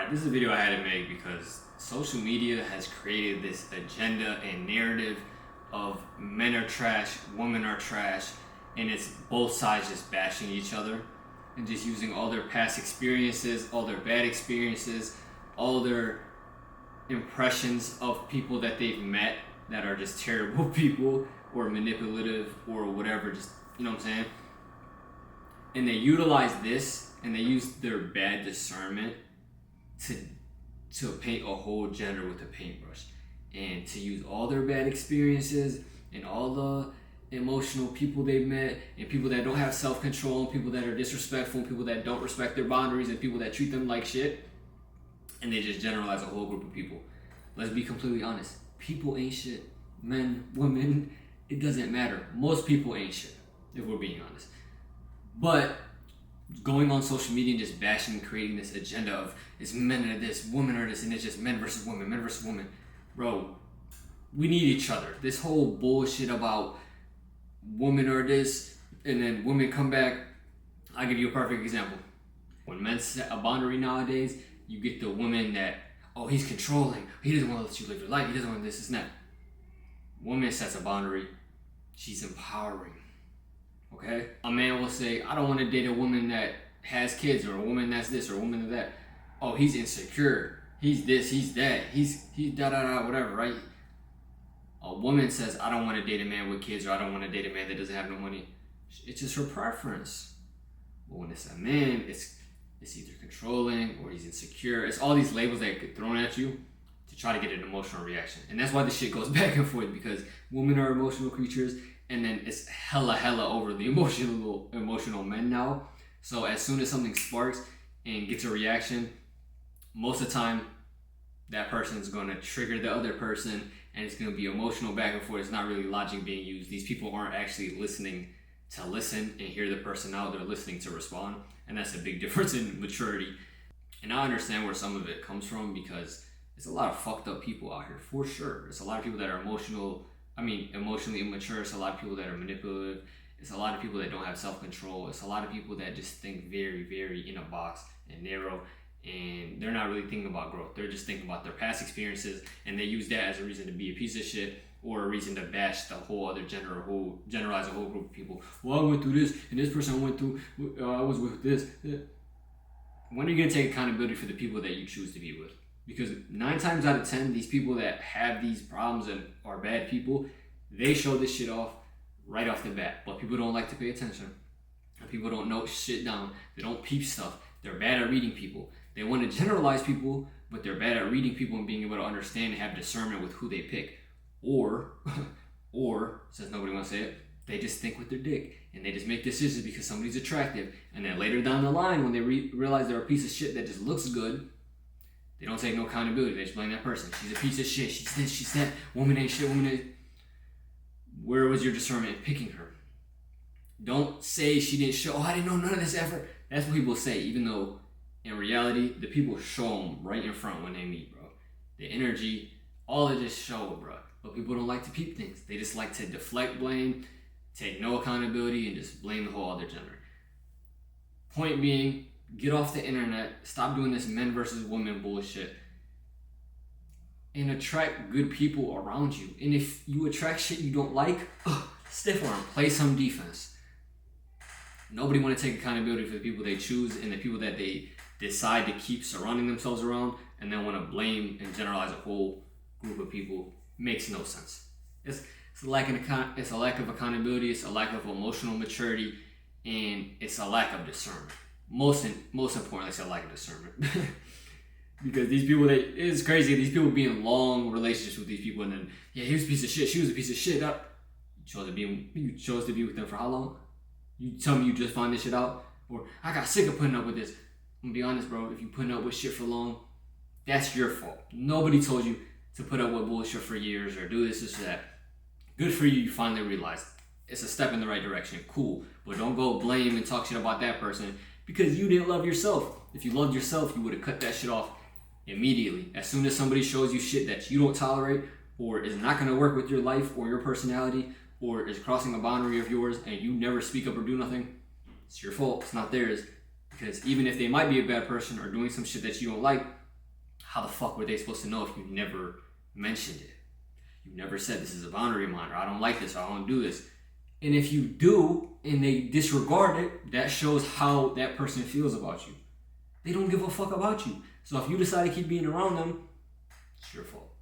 Alright, this is a video I had to make because social media has created this agenda and narrative of men are trash, women are trash, and it's both sides just bashing each other and just using all their past experiences, all their bad experiences, all their impressions of people that they've met that are just terrible people or manipulative or whatever, just, you know what I'm saying? And they utilize this and they use their bad discernment to paint a whole gender with a paintbrush and to use all their bad experiences and all the emotional people they've met and people that don't have self-control and people that are disrespectful and people that don't respect their boundaries and people that treat them like shit, and they just generalize a whole group of people. Let's be completely honest. People ain't shit. Men, women, it doesn't matter. Most people ain't shit, if we're being honest. But going on social media and just bashing and creating this agenda of it's men are this, women are this, and it's just men versus women, men versus women. Bro, we need each other. This whole bullshit about women are this and then women come back. I'll give you a perfect example. When men set a boundary nowadays, you get the woman that, oh, he's controlling. He doesn't want to let you live your life. He doesn't want this and that. Woman sets a boundary. She's empowering. Okay? A man will say, I don't want to date a woman that has kids or a woman that's this or a woman that. Oh, he's insecure. He's this, he's that. He's da da da, whatever, right? A woman says, I don't want to date a man with kids or I don't want to date a man that doesn't have no money. It's just her preference. But when it's a man, it's either controlling or he's insecure. It's all these labels that get thrown at you to try to get an emotional reaction. And that's why this shit goes back and forth, because women are emotional creatures and then it's hella over the emotional men now. So as soon as something sparks and gets a reaction, most of the time that person is going to trigger the other person and it's going to be emotional back and forth. It's not really logic being used. These people aren't actually listening to listen and hear the person out. They're listening to respond. And that's a big difference in maturity. And I understand where some of it comes from because there's a lot of fucked up people out here, for sure. There's a lot of people that are emotionally immature. It's a lot of people that are manipulative. It's a lot of people that don't have self-control. It's a lot of people that just think very in a box and narrow, and they're not really thinking about growth. They're just thinking about their past experiences, and they use that as a reason to be a piece of shit or a reason to bash the whole other gender or generalize a whole group of people. Well, I went through this, and this person went through, I was with this. When are you going to take accountability for the people that you choose to be with? Because 9 times out of 10, these people that have these problems and are bad people, they show this shit off right off the bat. But people don't like to pay attention. People don't note shit down. They don't peep stuff. They're bad at reading people. They want to generalize people, but they're bad at reading people and being able to understand and have discernment with who they pick. Or, since nobody wants to say it, they just think with their dick and they just make decisions because somebody's attractive. And then later down the line, when they realize they're a piece of shit that just looks good, they don't take no accountability. They just blame that person. She's a piece of shit. She's this, she's that. Woman ain't shit. Woman ain't. Where was your discernment in picking her? Don't say she didn't show. Oh, I didn't know none of this effort. That's what people say, even though in reality, the people show them right in front when they meet, bro. The energy, all of this show, bro. But people don't like to peep things. They just like to deflect blame, take no accountability, and just blame the whole other gender. Point being, get off the internet, stop doing this men versus women bullshit, and attract good people around you. And if you attract shit you don't like, stiff arm, play some defense. Nobody want to take accountability for the people they choose and the people that they decide to keep surrounding themselves around, and then want to blame and generalize a whole group of people. Makes no sense. It's a lack of accountability, it's a lack of emotional maturity, and it's a lack of discernment. Most importantly, it's a lack of discernment. Because these people, it's crazy. These people be in long relationships with these people, and then, yeah, he was a piece of shit, she was a piece of shit. You chose to be with them for how long? You tell me you just find this shit out? Or, I got sick of putting up with this. I'm gonna be honest, bro, if you putting up with shit for long, that's your fault. Nobody told you to put up with bullshit for years or do this or that. Good for you, you finally realized it's a step in the right direction. Cool. But don't go blame and talk shit about that person because you didn't love yourself. If you loved yourself, you would have cut that shit off immediately. As soon as somebody shows you shit that you don't tolerate or is not going to work with your life or your personality or is crossing a boundary of yours and you never speak up or do nothing, it's your fault. It's not theirs. Because even if they might be a bad person or doing some shit that you don't like, how the fuck were they supposed to know if you never mentioned it? You never said this is a boundary of mine, or I don't like this, or I don't do this. And if you do and they disregard it, that shows how that person feels about you. They don't give a fuck about you. So if you decide to keep being around them, it's your fault.